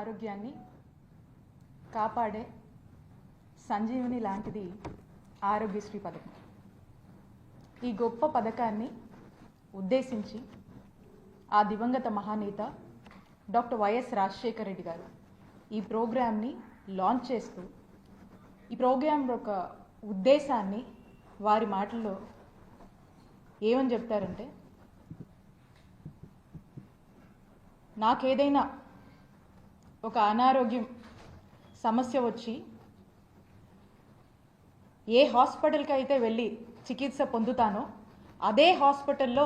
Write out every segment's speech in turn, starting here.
ఆరోగ్యాన్ని కాపాడే సంజీవని లాంటిది ఆరోగ్యశ్రీ పథకం. ఈ గొప్ప పథకాన్ని ఉద్దేశించి ఆ దివంగత మహానేత డాక్టర్ వైఎస్ రాజశేఖర రెడ్డి గారు ఈ ప్రోగ్రామ్ని లాంచ్ చేస్తూ ఈ ప్రోగ్రామ్ యొక్క ఉద్దేశాన్ని వారి మాటల్లో ఏమని చెప్తారంటే, నాకేదైనా ఒక అనారోగ్యం సమస్య వచ్చి ఏ హాస్పిటల్కి అయితే వెళ్ళి చికిత్స పొందుతానో అదే హాస్పిటల్లో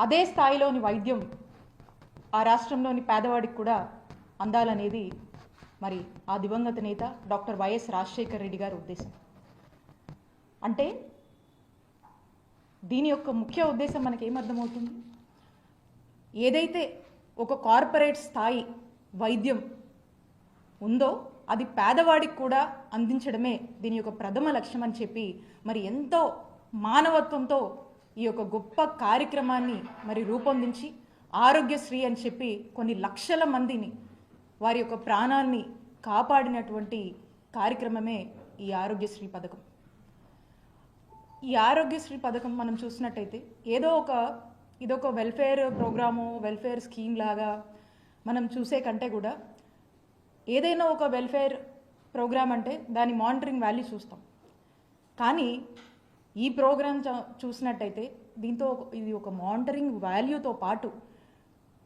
అదే స్థాయిలోని వైద్యం ఆ రాష్ట్రంలోని పేదవాడికి కూడా అందాలనేది మరి ఆ దివంగత నేత డాక్టర్ వైఎస్ రాజశేఖర రెడ్డి గారి ఉద్దేశం. అంటే దీని యొక్క ముఖ్య ఉద్దేశం మనకేమర్థమవుతుంది? ఏదైతే ఒక కార్పొరేట్ స్థాయి వైద్యం ఉందో అది పేదవాడికి కూడా అందించడమే దీని యొక్క ప్రథమ లక్ష్యం అని చెప్పి మరి ఎంతో మానవత్వంతో ఈ యొక్క గొప్ప కార్యక్రమాన్ని మరి రూపొందించి ఆరోగ్యశ్రీ అని చెప్పి కొన్ని లక్షల మందిని వారి యొక్క ప్రాణాన్ని కాపాడినటువంటి కార్యక్రమమే ఈ ఆరోగ్యశ్రీ పథకం. ఈ ఆరోగ్యశ్రీ పథకం మనం చూసినట్టయితే ఇదొక వెల్ఫేర్ ప్రోగ్రాము, వెల్ఫేర్ స్కీమ్ లాగా మనం చూసే కంటే కూడా ఏదైనా ఒక వెల్ఫేర్ ప్రోగ్రామ్ అంటే దాని మానిటరింగ్ వాల్యూ చూస్తాం. కానీ ఈ ప్రోగ్రామ్ చూసినట్టయితే దీంతో ఇది ఒక మానిటరింగ్ వాల్యూతో పాటు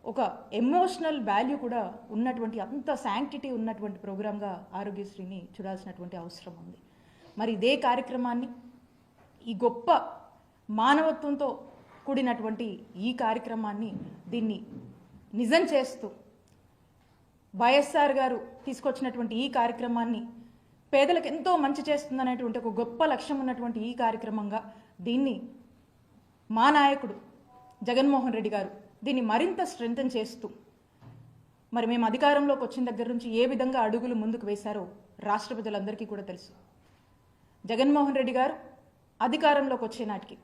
ఒక ఎమోషనల్ వాల్యూ కూడా ఉన్నటువంటి, అంత శాంక్టిటీ ఉన్నటువంటి ప్రోగ్రామ్గా ఆరోగ్యశ్రీని చూడాల్సినటువంటి అవసరం ఉంది. మరి ఇదే కార్యక్రమాన్ని, ఈ గొప్ప మానవత్వంతో కూడినటువంటి ఈ కార్యక్రమాన్ని దీన్ని నిజం చేస్తూ వైఎస్ఆర్ గారు తీసుకొచ్చినటువంటి ఈ కార్యక్రమాన్ని పేదలకు ఎంతో మంచి చేస్తుందనేటువంటి ఒక గొప్ప లక్ష్యం ఉన్నటువంటి ఈ కార్యక్రమంగా దీన్ని మా నాయకుడు జగన్మోహన్ రెడ్డి గారు దీన్ని మరింత స్ట్రెంథెన్ చేస్తూ మరి మేము అధికారంలోకి వచ్చిన దగ్గర నుంచి ఏ విధంగా అడుగులు ముందుకు వేశారో రాష్ట్ర ప్రజలందరికీ కూడా తెలుసు. జగన్మోహన్ రెడ్డి గారు అధికారంలోకి వచ్చే నాటికి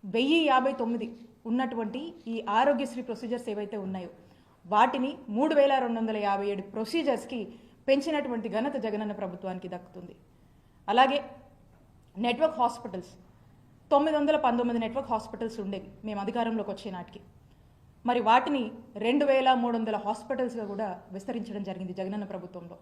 1059 ఉన్నటువంటి ఈ ఆరోగ్యశ్రీ ప్రొసీజర్స్ ఏవైతే ఉన్నాయో వాటిని 3257 ప్రొసీజర్స్కి పెంచినటువంటి ఘనత జగనన్న ప్రభుత్వానికి దక్కుతుంది. అలాగే నెట్వర్క్ హాస్పిటల్స్ 919 నెట్వర్క్ హాస్పిటల్స్ ఉండేవి మేము అధికారంలోకి వచ్చే నాటికి. మరి వాటిని 2300 హాస్పిటల్స్గా కూడా విస్తరించడం జరిగింది జగనన్న ప్రభుత్వంలో.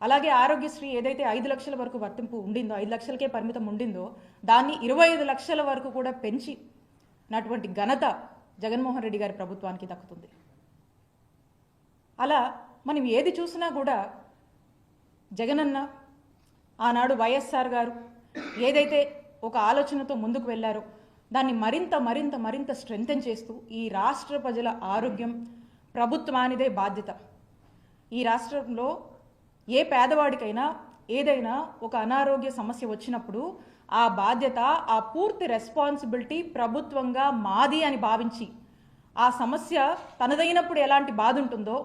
అలాగే ఆరోగ్యశ్రీ ఏదైతే 5 లక్షల వరకు వర్తింపు ఉండిందో, 5 లక్షలకే పరిమితం ఉండిందో దాన్ని 25 లక్షల వరకు కూడా పెంచినటువంటి ఘనత జగన్మోహన్ రెడ్డి గారి ప్రభుత్వానికి దక్కుతుంది. అలా మనం ఏది చూసినా కూడా జగనన్న ఆనాడు వైఎస్ఆర్ గారు ఏదైతే ఒక ఆలోచనతో ముందుకు వెళ్ళారో దాన్ని మరింత మరింత మరింత స్ట్రెంథెన్ చేస్తూ ఈ రాష్ట్ర ప్రజల ఆరోగ్యం ప్రభుత్వానిదే బాధ్యత. ఈ రాష్ట్రంలో ఏ పేదవాడికైనా ఏదైనా ఒక అనారోగ్య సమస్య వచ్చినప్పుడు ఆ బాధ్యత, ఆ పూర్తి రెస్పాన్సిబిలిటీ ప్రభుత్వంగా మాది అని భావించి ఆ సమస్య తనదైనప్పుడు ఎలాంటి బాధ ఉంటుందో,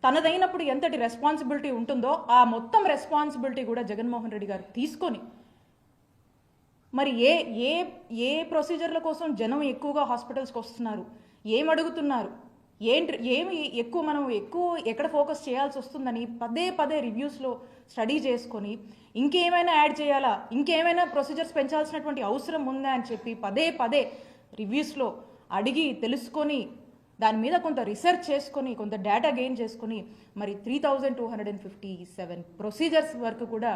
తనదైనప్పుడు ఎంతటి రెస్పాన్సిబిలిటీ ఉంటుందో ఆ మొత్తం రెస్పాన్సిబిలిటీ కూడా జగన్మోహన్ రెడ్డి గారు తీసుకొని మరి ఏ ప్రొసీజర్ల కోసం జనం ఎక్కువగా హాస్పిటల్స్కి వస్తున్నారు, ఏం అడుగుతున్నారు, ఏమి మనం ఎక్కడ ఫోకస్ చేయాల్సి వస్తుందని పదే రివ్యూస్లో స్టడీ చేసుకొని ఇంకేమైనా యాడ్ చేయాలా, ఇంకేమైనా ప్రొసీజర్స్ పెంచాల్సినటువంటి అవసరం ఉందా అని చెప్పి పదే రివ్యూస్లో అడిగి తెలుసుకొని దాని మీద కొంత రీసెర్చ్ చేసుకొని కొంత డేటా గెయిన్ చేసుకొని మరి 3257 ప్రొసీజర్స్ వరకు కూడా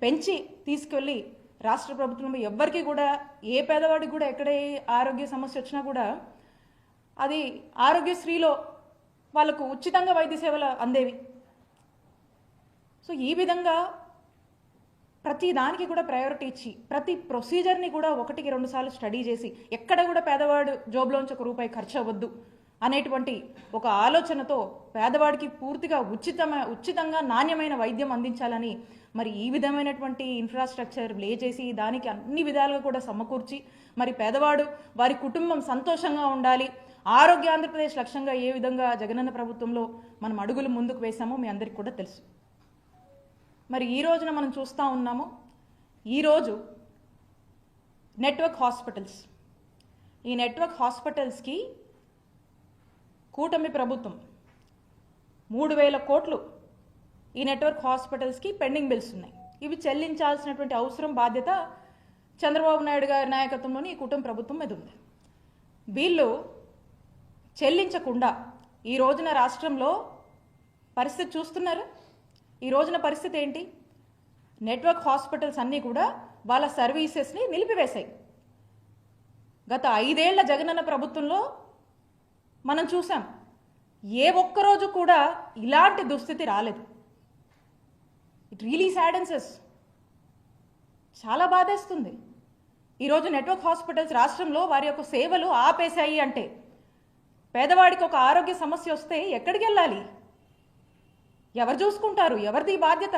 పెంచి తీసుకెళ్ళి రాష్ట్ర ప్రభుత్వంలో ఎవ్వరికి కూడా ఏ పేదవాడికి కూడా ఎక్కడ ఆరోగ్య సమస్య వచ్చినా కూడా అది ఆరోగ్యశ్రీలో వాళ్ళకు ఉచితంగా వైద్య సేవలు అందేవి. సో ఈ విధంగా ప్రతి దానికి కూడా ప్రయారిటీ ఇచ్చి ప్రతి ప్రొసీజర్ని కూడా 1-2 సార్లు స్టడీ చేసి ఎక్కడ కూడా పేదవాడు జోబులోంచి ₹1 ఖర్చు అవ్వద్దు అనేటువంటి ఒక ఆలోచనతో పేదవాడికి పూర్తిగా ఉచితంగా నాణ్యమైన వైద్యం అందించాలని మరి ఈ విధమైనటువంటి ఇన్ఫ్రాస్ట్రక్చర్ లే చేసి దానికి అన్ని విధాలుగా కూడా సమకూర్చి మరి పేదవాడు వారి కుటుంబం సంతోషంగా ఉండాలి, ఆరోగ్య ఆంధ్రప్రదేశ్ లక్ష్యంగా ఏ విధంగా జగనన్న ప్రభుత్వంలో మనం అడుగులు ముందుకు వేశామో మీ అందరికీ కూడా తెలుసు. మరి ఈ రోజున మనం చూస్తూ ఉన్నాము, ఈరోజు నెట్వర్క్ హాస్పిటల్స్, ఈ నెట్వర్క్ హాస్పిటల్స్కి కూటమి ప్రభుత్వం 3,000 కోట్లు ఈ నెట్వర్క్ హాస్పిటల్స్కి పెండింగ్ బిల్స్ ఉన్నాయి. ఇవి చెల్లించాల్సినటువంటి అవసరం, బాధ్యత చంద్రబాబు నాయుడు గారి నాయకత్వంలోని ఈ కుటుంబ ప్రభుత్వం మీద ఉంది. వీళ్ళు చెల్లించకుండా ఈ రోజున రాష్ట్రంలో పరిస్థితి చూస్తున్నారు. ఈ రోజున పరిస్థితి ఏంటి? నెట్వర్క్ హాస్పిటల్స్ అన్నీ కూడా వాళ్ళ సర్వీసెస్ని నిలిపివేశాయి. గత 5 ఏళ్ల జగనన్న ప్రభుత్వంలో మనం చూసాం, ఏ ఒక్కరోజు కూడా ఇలాంటి దుస్థితి రాలేదు. It really saddens. చాలా బాధేస్తుంది. ఈరోజు నెట్వర్క్ హాస్పిటల్స్ రాష్ట్రంలో వారి యొక్క సేవలు ఆపేశాయి అంటే, పేదవాడికి ఒక ఆరోగ్య సమస్య వస్తే ఎక్కడికి వెళ్ళాలి? ఎవరు చూసుకుంటారు? ఎవరిది బాధ్యత?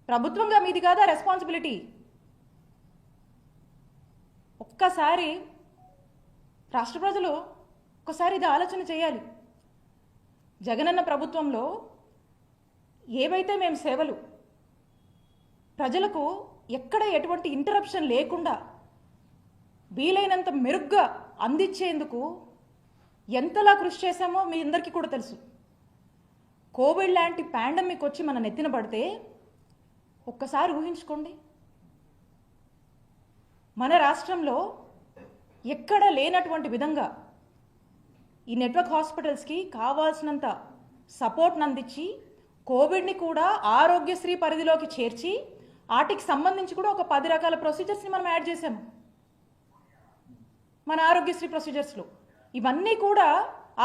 ప్రభుత్వంగా మీది కాదా రెస్పాన్సిబిలిటీ? ఒక్కసారి రాష్ట్ర ప్రజలు ఒక్కసారి ఇది ఆలోచన చేయాలి. జగనన్న ప్రభుత్వంలో ఏవైతే మేము సేవలు ప్రజలకు ఎక్కడ ఎటువంటి ఇంటరప్షన్ లేకుండా వీలైనంత మెరుగ్గా అందించేందుకు ఎంతలా కృషి చేశామో మీ అందరికీ కూడా తెలుసు. కోవిడ్ లాంటి పాండమిక్ వచ్చి మన నెత్తిన పడితే ఒక్కసారి ఊహించుకోండి. మన రాష్ట్రంలో ఎక్కడ లేనటువంటి విధంగా ఈ నెట్వర్క్ హాస్పిటల్స్కి కావాల్సినంత సపోర్ట్ని అందించి, కోవిడ్ని కూడా ఆరోగ్యశ్రీ పరిధిలోకి చేర్చి, వాటికి సంబంధించి కూడా ఒక 10 రకాల ప్రొసీజర్స్ని మనం యాడ్ చేసాము మన ఆరోగ్యశ్రీ ప్రొసీజర్స్లో. ఇవన్నీ కూడా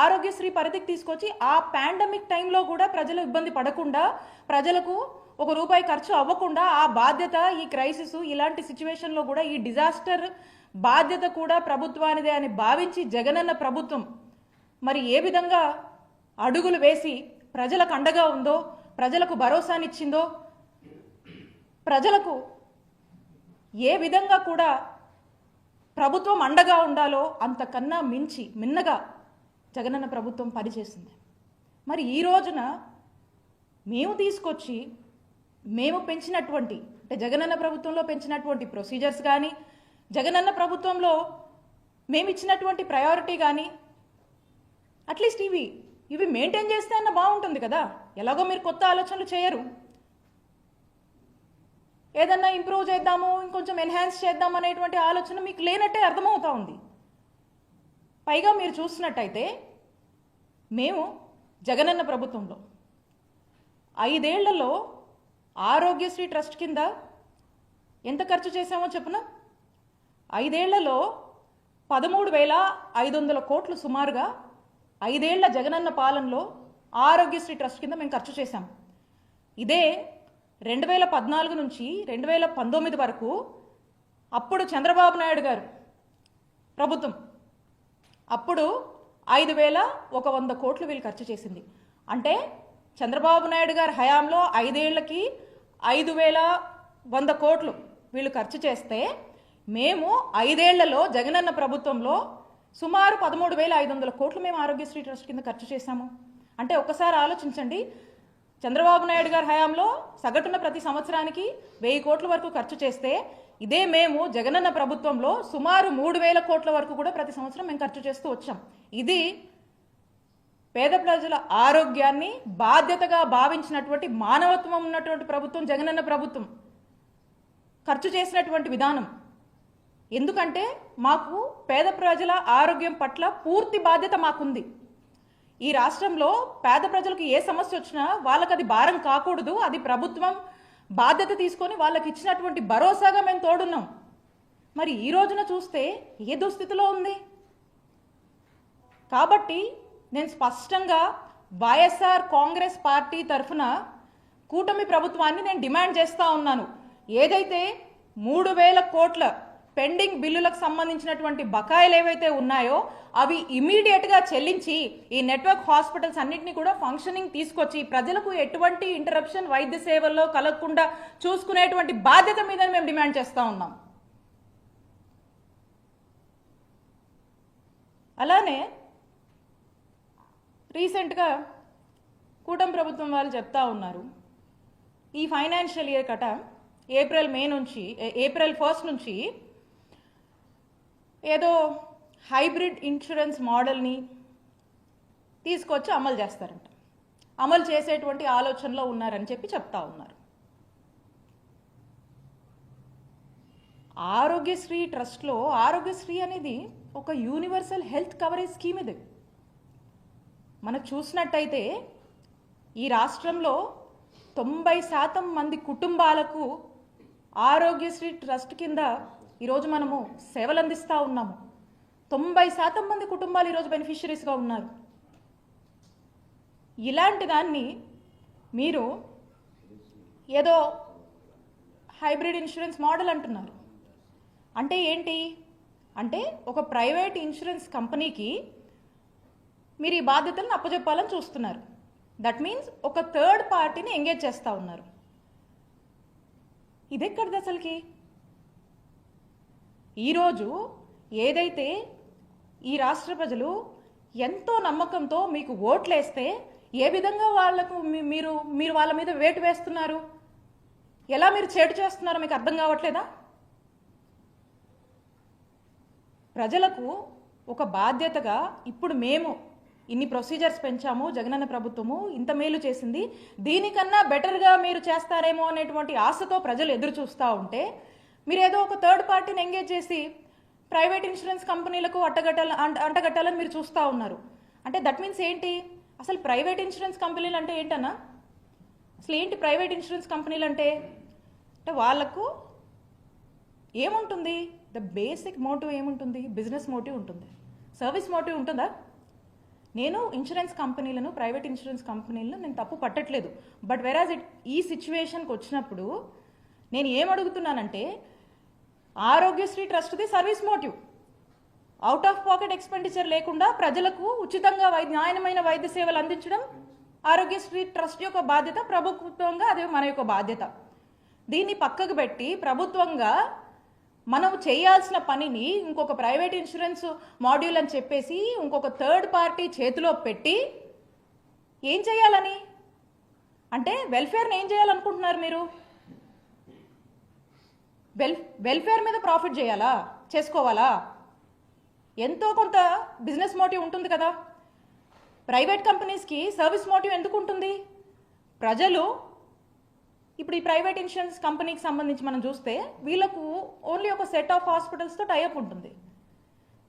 ఆరోగ్యశ్రీ పరిధికి తీసుకొచ్చి ఆ పాండమిక్ టైంలో కూడా ప్రజలు ఇబ్బంది పడకుండా, ప్రజలకు ₹1 ఖర్చు అవ్వకుండా ఆ బాధ్యత, ఈ క్రైసిస్ ఇలాంటి సిచ్యువేషన్లో కూడా ఈ డిజాస్టర్ బాధ్యత కూడా ప్రభుత్వానిదే అని భావించి జగనన్న ప్రభుత్వం మరి ఏ విధంగా అడుగులు వేసి ప్రజలకు అండగా ఉందో, ప్రజలకు భరోసానిచ్చిందో, ప్రజలకు ఏ విధంగా కూడా ప్రభుత్వం అండగా ఉండాలో అంతకన్నా మిన్నగా జగనన్న ప్రభుత్వం పనిచేసింది. మరి ఈ రోజున మేము తీసుకొచ్చి మేము పెంచినటువంటి, అంటే జగనన్న ప్రభుత్వంలో పెంచినటువంటి ప్రొసీజర్స్ కానీ, జగనన్న ప్రభుత్వంలో మేము ఇచ్చినటువంటి ప్రయారిటీ కానీ, అట్లీస్ట్ ఇవి మెయింటైన్ చేస్తే అన్న బాగుంటుంది కదా. ఎలాగో మీరు కొత్త ఆలోచనలు చేయరు. ఏదన్నా ఇంప్రూవ్ చేద్దాము, ఇంకొంచెం ఎన్హాన్స్ చేద్దాం అనేటువంటి ఆలోచన మీకు లేనట్టే అర్థమవుతా ఉంది. పైగా మీరు చూసినట్టయితే మేము జగనన్న ప్రభుత్వంలో 5 ఏళ్లలో ఆరోగ్యశ్రీ ట్రస్ట్ కింద ఎంత ఖర్చు చేశామో చెప్పున. 5 ఏళ్లలో 13,500 కోట్లు సుమారుగా 5 ఏళ్ల జగనన్న పాలనలో ఆరోగ్యశ్రీ ట్రస్ట్ కింద మేము ఖర్చు చేశాం. ఇదే 2014 నుంచి 2019 వరకు అప్పుడు చంద్రబాబు నాయుడు గారు ప్రభుత్వం, అప్పుడు 5,100 కోట్లు వీళ్ళు ఖర్చు చేసింది. అంటే చంద్రబాబు నాయుడు గారి హయాంలో 5 ఏళ్లకి 5,100 కోట్లు వీళ్ళు ఖర్చు చేస్తే, మేము 5 ఏళ్లలో జగనన్న ప్రభుత్వంలో సుమారు 13,500 కోట్లు మేము ఆరోగ్యశ్రీ ట్రస్ట్ కింద ఖర్చు చేశాము. అంటే ఒక్కసారి ఆలోచించండి, చంద్రబాబు నాయుడు గారి హయాంలో సగటున ప్రతి సంవత్సరానికి 1000 కోట్ల వరకు ఖర్చు చేస్తే, ఇదే మేము జగనన్న ప్రభుత్వంలో సుమారు 3,000 కోట్ల వరకు కూడా ప్రతి సంవత్సరం మేము ఖర్చు చేస్తూ వచ్చాం. ఇది పేద ప్రజల ఆరోగ్యాన్ని బాధ్యతగా భావించినటువంటి, మానవత్వం ఉన్నటువంటి ప్రభుత్వం జగనన్న ప్రభుత్వం ఖర్చు చేసినటువంటి విధానం. ఎందుకంటే మాకు పేద ప్రజల ఆరోగ్యం పట్ల పూర్తి బాధ్యత మాకుంది. ఈ రాష్ట్రంలో పేద ప్రజలకు ఏ సమస్య వచ్చినా వాళ్ళకి అది భారం కాకూడదు, అది ప్రభుత్వం బాధ్యత తీసుకొని వాళ్ళకి ఇచ్చినటువంటి భరోసాగా మేము తోడున్నాం. మరి ఈ రోజున చూస్తే ఏ దుస్థితిలో ఉంది. కాబట్టి నేను స్పష్టంగా వైఎస్ఆర్ కాంగ్రెస్ పార్టీ తరఫున కూటమి ప్రభుత్వాన్ని నేను డిమాండ్ చేస్తూ ఉన్నాను. ఏదైతే 3,000 కోట్ల పెండింగ్ బిల్లులకు సంబంధించినటువంటి బకాయిలు ఏవైతే ఉన్నాయో అవి ఇమీడియట్గా చెల్లించి ఈ నెట్వర్క్ హాస్పిటల్స్ అన్నింటినీ కూడా ఫంక్షనింగ్ తీసుకొచ్చి ప్రజలకు ఎటువంటి ఇంటరప్షన్ వైద్య సేవల్లో కలగకుండా చూసుకునేటువంటి బాధ్యత మీద మేము డిమాండ్ చేస్తూ ఉన్నాం. అలానే రీసెంట్గా కూటమి ప్రభుత్వం వాళ్ళు చెప్తా ఉన్నారు, ఈ ఫైనాన్షియల్ ఇయర్ కట ఏప్రిల్ 1 నుంచి ఏదో హైబ్రిడ్ ఇన్సూరెన్స్ మోడల్ని తీసుకొచ్చి అమలు చేస్తారంట. అమలు చేసేటువంటి ఆలోచనలో ఉన్నారని చెప్పి చెప్తా ఉన్నారు. ఆరోగ్యశ్రీ ట్రస్ట్లో ఆరోగ్యశ్రీ అనేది ఒక యూనివర్సల్ హెల్త్ కవరేజ్ స్కీమ్. ఇది మనం చూసినట్టయితే ఈ రాష్ట్రంలో 90% మంది కుటుంబాలకు ఆరోగ్యశ్రీ ట్రస్ట్ కింద ఈరోజు మనము సేవలు అందిస్తూ ఉన్నాము. 90% మంది కుటుంబాలు ఈరోజు బెనిఫిషరీస్గా ఉన్నారు. ఇలాంటి దాన్ని మీరు ఏదో హైబ్రిడ్ ఇన్సూరెన్స్ మోడల్ అంటున్నారు. అంటే ఏంటి అంటే ఒక ప్రైవేట్ ఇన్సూరెన్స్ కంపెనీకి మీరు ఈ బాధ్యతలను అప్పచెప్పాలని చూస్తున్నారు. దట్ మీన్స్ ఒక థర్డ్ పార్టీని ఎంగేజ్ చేస్తూ ఉన్నారు. ఇదెక్కడిది అసలుకి? ఈరోజు ఏదైతే ఈ రాష్ట్ర ప్రజలు ఎంతో నమ్మకంతో మీకు ఓట్లేస్తే ఏ విధంగా వాళ్లకు మీరు వాళ్ళ మీద వేటు వేస్తున్నారు, ఎలా మీరు చేటు చేస్తున్నారో మీకు అర్థం కావట్లేదా? ప్రజలకు ఒక బాధ్యతగా ఇప్పుడు మేము ఇన్ని ప్రొసీజర్స్ పెంచాము, జగనన్న ప్రభుత్వము ఇంత మేలు చేసింది, దీనికన్నా బెటర్గా మీరు చేస్తారేమో అనేటువంటి ఆశతో ప్రజలు ఎదురు చూస్తూ ఉంటే మీరు ఏదో ఒక థర్డ్ పార్టీని ఎంగేజ్ చేసి ప్రైవేట్ ఇన్సూరెన్స్ కంపెనీలకు అంటగట్టాలని మీరు చూస్తూ ఉన్నారు. అంటే దట్ మీన్స్ ఏంటి? అసలు ప్రైవేట్ ఇన్సూరెన్స్ కంపెనీలు అంటే ఏంటన్నా? అసలు ఏంటి ప్రైవేట్ ఇన్సూరెన్స్ కంపెనీలు అంటే వాళ్ళకు ఏముంటుంది? ద బేసిక్ మోటివ్ ఏముంటుంది? బిజినెస్ మోటివ్ ఉంటుంది, సర్వీస్ మోటివ్ ఉంటుందా? నేను ఇన్సూరెన్స్ కంపెనీలను, ప్రైవేట్ ఇన్సూరెన్స్ కంపెనీలను నేను తప్పు పట్టట్లేదు. బట్ వెరాజ్ ఈ సిచ్యువేషన్కి వచ్చినప్పుడు నేను ఏమడుగుతున్నానంటే ఆరోగ్యశ్రీ ట్రస్ట్ది service motive, out of pocket expenditure లేకుండా ప్రజలకు ఉచితంగా న్యాయమైన వైద్య సేవలు అందించడం ఆరోగ్యశ్రీ ట్రస్ట్ యొక్క బాధ్యత, ప్రభుత్వంగా అదే మన యొక్క బాధ్యత. దీన్ని పక్కకు పెట్టి ప్రభుత్వంగా మనం చేయాల్సిన పనిని ఇంకొక ప్రైవేట్ ఇన్సూరెన్స్ మాడ్యూల్ అని చెప్పేసి ఇంకొక థర్డ్ పార్టీ చేతిలో పెట్టి ఏం చేయాలని? అంటే వెల్ఫేర్ని ఏం చేయాలనుకుంటున్నారు మీరు? వెల్ఫేర్ మీద ప్రాఫిట్ చేయాలా, చేసుకోవాలా? ఎంతో కొంత బిజినెస్ మోటివ్ ఉంటుంది కదా. ప్రైవేట్ కంపెనీస్కి సర్వీస్ మోటివ్ ఎందుకు ఉంటుంది? ప్రజలు ఇప్పుడు ఈ ప్రైవేట్ ఇన్సూరెన్స్ కంపెనీకి సంబంధించి మనం చూస్తే వీళ్ళకు ఓన్లీ ఒక సెట్ ఆఫ్ హాస్పిటల్స్తో టైఅప్ ఉంటుంది.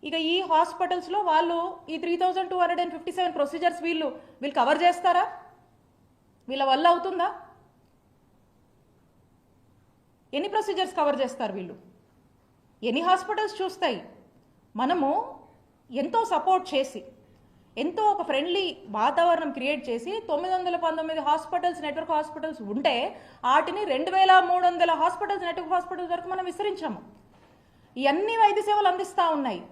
ఇక ఈ హాస్పిటల్స్లో వాళ్ళు ఈ 3257 ప్రొసీజర్స్ వీళ్ళు కవర్ చేస్తారా? వీళ్ళ వల్ల అవుతుందా? ఎన్ని ప్రొసీజర్స్ కవర్ చేస్తారు వీళ్ళు? ఎన్ని హాస్పిటల్స్ చూస్తాయి? మనము ఎంతో సపోర్ట్ చేసి ఎంతో ఒక ఫ్రెండ్లీ వాతావరణం క్రియేట్ చేసి 919 హాస్పిటల్స్, నెట్వర్క్ హాస్పిటల్స్ ఉంటే వాటిని 2300 హాస్పిటల్స్, నెట్వర్క్ హాస్పిటల్స్ వరకు మనం విస్తరించాము. ఇవన్నీ వైద్య సేవలు అందిస్తూ ఉన్నాయి.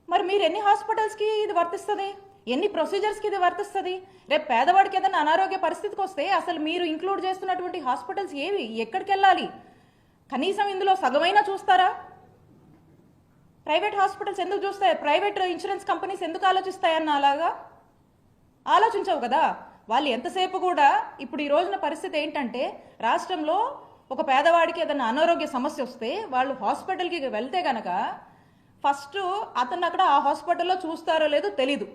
మరి మీరు ఎన్ని హాస్పిటల్స్కి ఇది వర్తిస్తుంది? ఎన్ని ప్రొసీజర్స్కి ఇది వర్తిస్తుంది? రేపు పేదవాడికి ఏదైనా అనారోగ్య పరిస్థితికి వస్తే అసలు మీరు ఇంక్లూడ్ చేస్తున్నటువంటి హాస్పిటల్స్ ఏవి, ఎక్కడికి వెళ్ళాలి? కనీసం ఇందులో సగమైనా చూస్తారా? ప్రైవేట్ హాస్పిటల్స్ ఎందుకు చూస్తాయి? ప్రైవేట్ ఇన్సూరెన్స్ కంపెనీస్ ఎందుకు ఆలోచిస్తాయన్న అలాగా ఆలోచించవు కదా. వాళ్ళు ఎంతసేపు కూడా ఇప్పుడు ఈ రోజున పరిస్థితి ఏంటంటే రాష్ట్రంలో ఒక పేదవాడికి ఏదైనా అనారోగ్య సమస్య వస్తే వాళ్ళు హాస్పిటల్కి వెళ్తే గనక ఫస్ట్ అతను అక్కడ ఆ హాస్పిటల్లో చూస్తారో లేదో తెలీదు.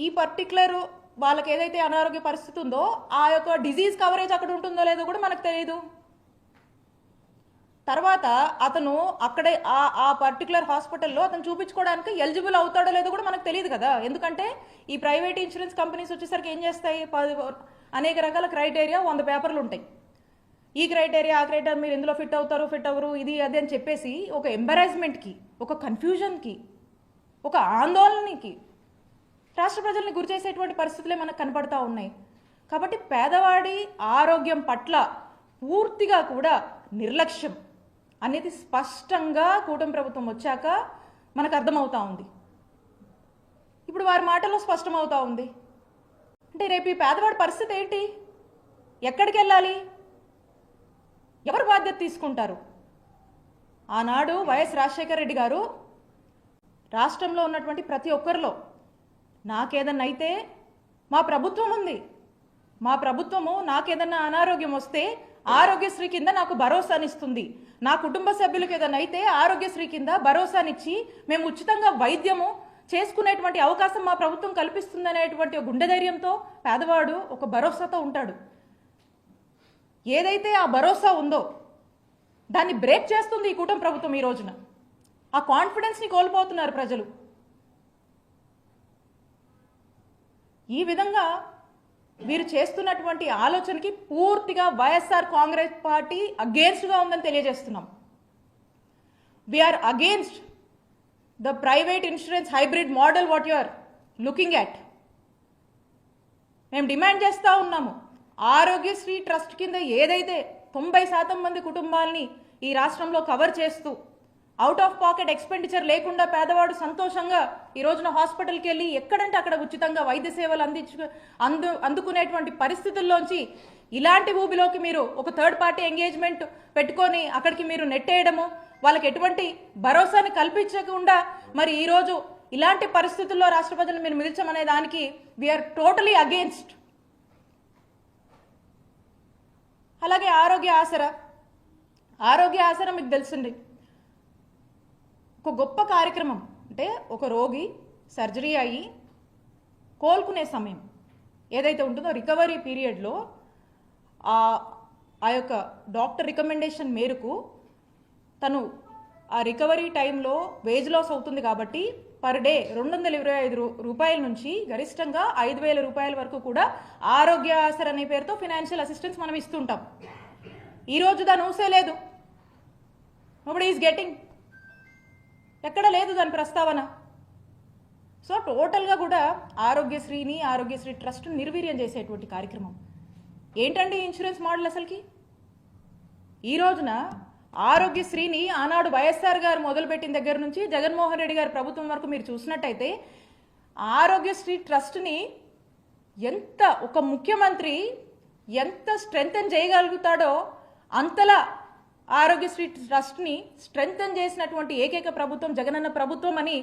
ఈ పర్టికులర్ వాళ్ళకి ఏదైతే అనారోగ్య పరిస్థితి ఉందో ఆ యొక్క డిజీజ్ కవరేజ్ అక్కడ ఉంటుందో లేదో కూడా మనకు తెలియదు. తర్వాత అతను అక్కడే ఆ పర్టికులర్ హాస్పిటల్లో అతను చూపించుకోవడానికి ఎలిజిబుల్ అవుతాడో లేదో కూడా మనకు తెలియదు కదా. ఎందుకంటే ఈ ప్రైవేట్ ఇన్సూరెన్స్ కంపెనీస్ వచ్చేసరికి ఏం చేస్తాయి? అనేక రకాల క్రైటీరియా 100 పేపర్లు ఉంటాయి. ఈ క్రైటీరియా, ఆ క్రైటీరియా మీరు ఎందులో ఫిట్ అవుతారు, ఫిట్ అవ్వరు, ఇది అది అని చెప్పేసి ఒక ఎంబరాస్మెంట్కి, ఒక కన్ఫ్యూజన్కి, ఒక ఆందోళనకి రాష్ట్ర ప్రజల్ని గురి చేసేటువంటి పరిస్థితులే మనకు కనపడతా ఉన్నాయి. కాబట్టి పేదవాడి ఆరోగ్యం పట్ల పూర్తిగా కూడా నిర్లక్ష్యం అనేది స్పష్టంగా కూటమి ప్రభుత్వం వచ్చాక మనకు అర్థమవుతా ఉంది. ఇప్పుడు వారి మాటల్లో స్పష్టమవుతా ఉంది. అంటే రేపు ఈ పేదవాడి పరిస్థితి ఏంటి? ఎక్కడికి వెళ్ళాలి? ఎవరు బాధ్యత తీసుకుంటారు? ఆనాడు వైఎస్ రాజశేఖర రెడ్డి గారు రాష్ట్రంలో ఉన్నటువంటి ప్రతి ఒక్కరిలో నాకేదన్నా అయితే మా ప్రభుత్వం ఉంది, మా ప్రభుత్వము నాకేదన్నా అనారోగ్యం వస్తే ఆరోగ్యశ్రీ కింద నాకు భరోసానిస్తుంది, నా కుటుంబ సభ్యులకు ఏదైనా అయితే ఆరోగ్యశ్రీ కింద భరోసానిచ్చి మేము ఉచితంగా వైద్యము చేసుకునేటువంటి అవకాశం మా ప్రభుత్వం కల్పిస్తుందనేటువంటి గుండె ధైర్యంతో పేదవాడు ఒక భరోసాతో ఉంటాడు. ఏదైతే ఆ భరోసా ఉందో దాన్ని బ్రేక్ చేస్తుంది ఈ కూటమి ప్రభుత్వం. ఈ రోజున ఆ కాన్ఫిడెన్స్ని కోల్పోతున్నారు ప్రజలు. ఈ విధంగా వీరు చేస్తున్నటువంటి ఆలోచనకి పూర్తిగా వైఎస్ఆర్ కాంగ్రెస్ పార్టీ అగేన్స్ట్గా ఉందని తెలియజేస్తున్నాం. We're against the private insurance hybrid model what you are looking at. మేము డిమాండ్ చేస్తూ ఉన్నాము, ఆరోగ్యశ్రీ ట్రస్ట్ కింద ఏదైతే 90% మంది కుటుంబాలని ఈ రాష్ట్రంలో కవర్ చేస్తూ అవుట్ ఆఫ్ పాకెట్ ఎక్స్పెండిచర్ లేకుండా పేదవాడు సంతోషంగా ఈ రోజున హాస్పిటల్కి వెళ్ళి ఎక్కడంటే అక్కడ ఉచితంగా వైద్య సేవలు అందుకునేటువంటి పరిస్థితుల్లోంచి ఇలాంటి ఊబిలోకి మీరు ఒక థర్డ్ పార్టీ ఎంగేజ్మెంట్ పెట్టుకొని అక్కడికి మీరు నెట్టేయడము, వాళ్ళకి ఎటువంటి భరోసాని కల్పించకుండా మరి ఈరోజు ఇలాంటి పరిస్థితుల్లో రాష్ట్ర ప్రజలను మీరు మిగిల్చమనే దానికి వీఆర్ టోటలీ అగేన్స్ట్. అలాగే ఆరోగ్య ఆసరా మీకు తెలిసింది ఒక గొప్ప కార్యక్రమం. అంటే ఒక రోగి సర్జరీ అయ్యి కోలుకునే సమయం ఏదైతే ఉంటుందో రికవరీ పీరియడ్లో ఆ యొక్క డాక్టర్ రికమెండేషన్ మేరకు తను ఆ రికవరీ టైంలో వేజ్ లాస్ అవుతుంది కాబట్టి పర్ డే 225 రూపాయల నుంచి గరిష్టంగా 5,000 రూపాయల వరకు కూడా ఆరోగ్య ఆసరా అనే పేరుతో ఫినాన్షియల్ అసిస్టెన్స్ మనం ఇస్తుంటాం. ఈరోజు దాని ఊసే లేదు. నోబడీ ఈజ్ గెటింగ్, ఎక్కడ లేదు దాని ప్రస్తావన. సో టోటల్గా కూడా ఆరోగ్యశ్రీ ట్రస్ట్ నిర్వీర్యం చేసేటువంటి కార్యక్రమం ఏంటండి ఇన్సూరెన్స్ మోడల్ అసలుకి. ఈ రోజున ఆరోగ్యశ్రీని ఆనాడు వైఎస్ఆర్ గారు మొదలుపెట్టిన దగ్గర నుంచి జగన్మోహన్ రెడ్డి గారి ప్రభుత్వం వరకు మీరు చూసినట్టయితే ఆరోగ్యశ్రీ ట్రస్ట్ని ఎంత ఒక ముఖ్యమంత్రి ఎంత స్ట్రెంగ్తన్ చేయగలుగుతాడో అంతలా ఆరోగ్యశ్రీ ట్రస్ట్ని స్ట్రెంగ్తన్ చేసినటువంటి ఏకైక ప్రభుత్వం జగనన్న ప్రభుత్వం అని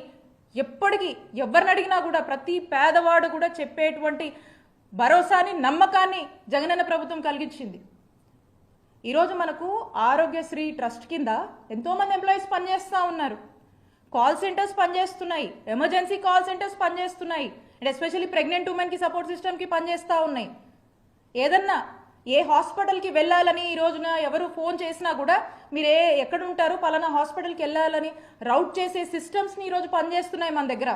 ఎప్పటికీ ఎవరిని అడిగినా కూడా ప్రతి పేదవాడు కూడా చెప్పేటువంటి భరోసాని నమ్మకాన్ని జగనన్న ప్రభుత్వం కలిగించింది. ఈరోజు మనకు ఆరోగ్యశ్రీ ట్రస్ట్ కింద ఎంతోమంది ఎంప్లాయీస్ పనిచేస్తూ ఉన్నారు. కాల్ సెంటర్స్ పనిచేస్తున్నాయి, ఎమర్జెన్సీ కాల్ సెంటర్స్ పనిచేస్తున్నాయి, అండ్ ఎస్పెషల్లీ ప్రెగ్నెంట్ ఉమెన్కి సపోర్ట్ సిస్టమ్కి పనిచేస్తూ ఉన్నాయి. ఏదన్నా ఏ హాస్పిటల్కి వెళ్ళాలని ఈ రోజున ఎవరు ఫోన్ చేసినా కూడా మీరు ఎక్కడ ఉంటారు పలానా హాస్పిటల్కి వెళ్ళాలని రౌట్ చేసే సిస్టమ్స్ని ఈరోజు పనిచేస్తున్నాయి మన దగ్గర.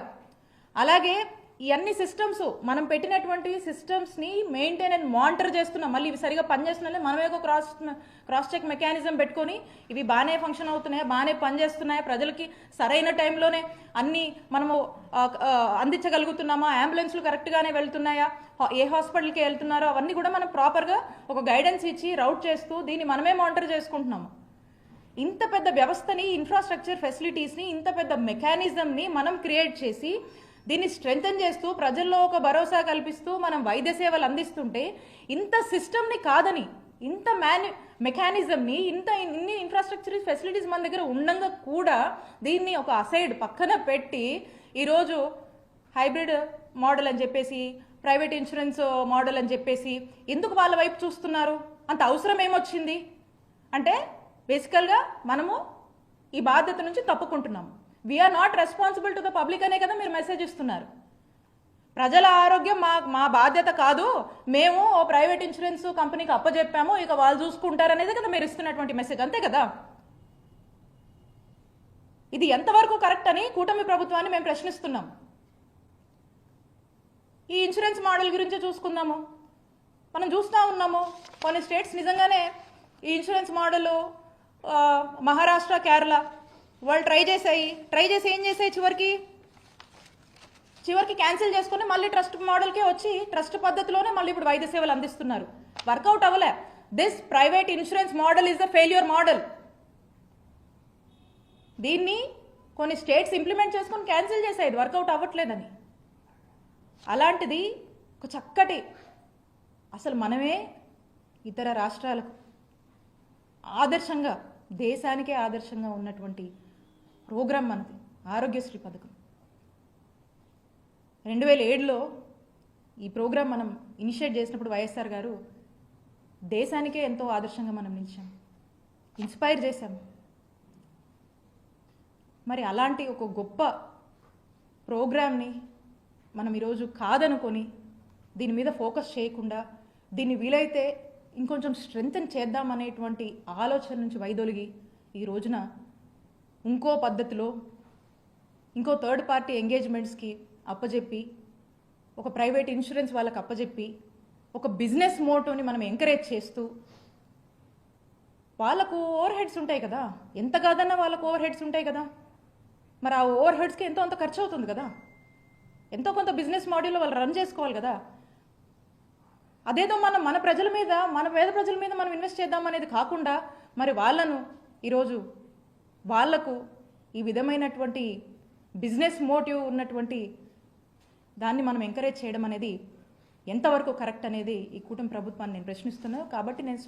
అలాగే ఈ అన్ని సిస్టమ్స్ మనం పెట్టినటువంటి సిస్టమ్స్ని మెయింటైన్ అండ్ మానిటర్ చేస్తున్నాం. మళ్ళీ ఇవి సరిగా పనిచేస్తున్నాయి మనమే ఒక క్రాస్ చెక్ మెకానిజం పెట్టుకొని ఇవి బాగానే ఫంక్షన్ అవుతున్నాయా, బాగానే పనిచేస్తున్నాయా, ప్రజలకి సరైన టైంలోనే అన్నీ మనము అందించగలుగుతున్నామా, అంబులెన్స్లు కరెక్ట్గానే వెళ్తున్నాయా, ఏ హాస్పిటల్కి వెళ్తున్నారో అవన్నీ కూడా మనం ప్రాపర్గా ఒక గైడెన్స్ ఇచ్చి రౌట్ చేస్తూ దీన్ని మనమే మానిటర్ చేసుకుంటున్నాము. ఇంత పెద్ద వ్యవస్థని, ఇన్ఫ్రాస్ట్రక్చర్ ఫెసిలిటీస్ని, ఇంత పెద్ద మెకానిజంని మనం క్రియేట్ చేసి దీన్ని స్ట్రెంగ్తన్ చేస్తూ ప్రజల్లో ఒక భరోసా కల్పిస్తూ మనం వైద్య సేవలు అందిస్తుంటే ఇంత సిస్టమ్ని కాదని, ఇంత మెకానిజంని, ఇన్ని ఇన్ఫ్రాస్ట్రక్చర్ ఫెసిలిటీస్ మన దగ్గర ఉండగా కూడా దీన్ని ఒక అసైడ్ పక్కన పెట్టి ఈరోజు హైబ్రిడ్ మోడల్ అని చెప్పేసి, ప్రైవేట్ ఇన్సూరెన్స్ మోడల్ అని చెప్పేసి ఎందుకు వాళ్ళ వైపు చూస్తున్నారు? అంత అవసరం ఏమొచ్చింది అంటే బేసికల్గా మనము ఈ బాధ్యత నుంచి తప్పుకుంటున్నాము. We are not responsible to the public అనే కదా మీరు మెసేజ్ ఇస్తున్నారు. ప్రజల ఆరోగ్యం మా బాధ్యత కాదు, మేము ఓ ప్రైవేట్ ఇన్సూరెన్స్ కంపెనీకి అప్పచెప్పాము, ఇక వాళ్ళు చూసుకుంటారనేది కదా మీరు ఇస్తున్నటువంటి మెసేజ్, అంతే కదా? ఇది ఎంతవరకు కరెక్ట్ అని కూటమి ప్రభుత్వాన్ని మేము ప్రశ్నిస్తున్నాం. ఈ ఇన్సూరెన్స్ మోడల్ గురించి చూసుకుందాము. మనం చూస్తూ ఉన్నాము కొన్ని స్టేట్స్ నిజంగానే ఈ ఇన్సూరెన్స్ మోడల్ మహారాష్ట్ర, కేరళ వాళ్ళు ట్రై చేసి ఏం చేసాయి, చివరికి క్యాన్సిల్ చేసుకుని మళ్ళీ ట్రస్ట్ మోడల్కే వచ్చి ట్రస్ట్ పద్ధతిలోనే మళ్ళీ ఇప్పుడు వైద్య సేవలు అందిస్తున్నారు. వర్కౌట్ అవ్వలే. This private insurance model is the failure model. దీన్ని కొన్ని స్టేట్స్ ఇంప్లిమెంట్ చేసుకొని క్యాన్సిల్ చేసాయి, ఇది వర్కౌట్ అవ్వట్లేదని. అలాంటిది ఒక చక్కటి, అసలు మనమే ఇతర రాష్ట్రాలకు ఆదర్శంగా, దేశానికే ఆదర్శంగా ఉన్నటువంటి ప్రోగ్రాం మనది ఆరోగ్యశ్రీ పథకం. 2007లో ఈ ప్రోగ్రాం మనం ఇనిషియేట్ చేసినప్పుడు వైఎస్ఆర్ గారు దేశానికే ఎంతో ఆదర్శంగా మనం నిలిచాం, ఇన్స్పైర్ చేశాం. మరి అలాంటి ఒక గొప్ప ప్రోగ్రామ్ని మనం ఈరోజు కాదనుకొని దీని మీద ఫోకస్ చేయకుండా దీన్ని వీలైతే ఇంకొంచెం స్ట్రెంగ్తన్ చేద్దామనేటువంటి ఆలోచన నుంచి వైదొలిగి ఈ రోజున ఇంకో పద్ధతిలో ఇంకో థర్డ్ పార్టీ ఎంగేజ్మెంట్స్కి అప్పజెప్పి ఒక ప్రైవేట్ ఇన్సూరెన్స్ వాళ్ళకి అప్పజెప్పి ఒక బిజినెస్ మోటోని మనం ఎంకరేజ్ చేస్తూ వాళ్ళకు ఓవర్ హెడ్స్ ఉంటాయి కదా, ఎంత కాదన్నా వాళ్ళకు ఓవర్ హెడ్స్ ఉంటాయి కదా, మరి ఆ ఓవర్ హెడ్స్కి ఎంతో అంత ఖర్చు అవుతుంది కదా, ఎంతో కొంత బిజినెస్ మోడల్లో వాళ్ళు రన్ చేసుకోవాలి కదా. అదేదో మనం మన ప్రజల మీద మన పేద ప్రజల మీద మనం ఇన్వెస్ట్ చేద్దామనేది కాకుండా మరి వాళ్ళను ఈరోజు వాళ్లకు ఈ విధమైనటువంటి బిజినెస్ మోటివ్ ఉన్నటువంటి దాన్ని మనం ఎంకరేజ్ చేయడం అనేది ఎంతవరకు కరెక్ట్ అనేది ఈ కూటమి ప్రభుత్వాన్ని నేను ప్రశ్నిస్తున్నాను. కాబట్టి నేను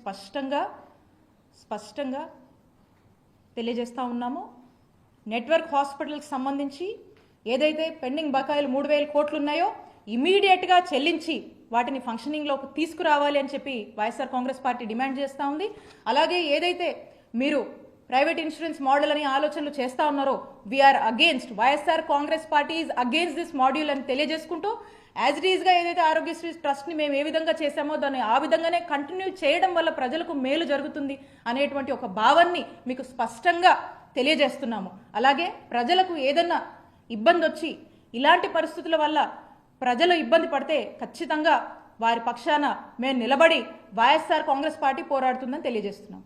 స్పష్టంగా తెలియజేస్తూ ఉన్నాము. నెట్వర్క్ హాస్పిటల్కి సంబంధించి ఏదైతే పెండింగ్ బకాయిలు 3,000 కోట్లు ఉన్నాయో ఇమీడియట్గా చెల్లించి వాటిని ఫంక్షనింగ్లోకి తీసుకురావాలి అని చెప్పి వైఎస్ఆర్ కాంగ్రెస్ పార్టీ డిమాండ్ చేస్తూ ఉంది. అలాగే ఏదైతే మీరు ప్రైవేట్ ఇన్సూరెన్స్ మోడల్ అని ఆలోచనలు చేస్తూ ఉన్నారో we're against, YSR Congress party is against this module అని తెలియజేసుకుంటూ యాజ్ ఇట్ ఈస్గా ఏదైతే ఆరోగ్యశ్రీ ట్రస్ట్ని మేము ఏ విధంగా చేశామో దాన్ని ఆ విధంగానే కంటిన్యూ చేయడం వల్ల ప్రజలకు మేలు జరుగుతుంది అనేటువంటి ఒక భావాన్ని మీకు స్పష్టంగా తెలియజేస్తున్నాము. అలాగే ప్రజలకు ఏదన్నా ఇబ్బంది వచ్చి ఇలాంటి పరిస్థితుల వల్ల ప్రజలు ఇబ్బంది పడితే ఖచ్చితంగా వారి పక్షాన మేము నిలబడి వైఎస్ఆర్ కాంగ్రెస్ పార్టీ పోరాడుతుందని తెలియజేస్తున్నాం.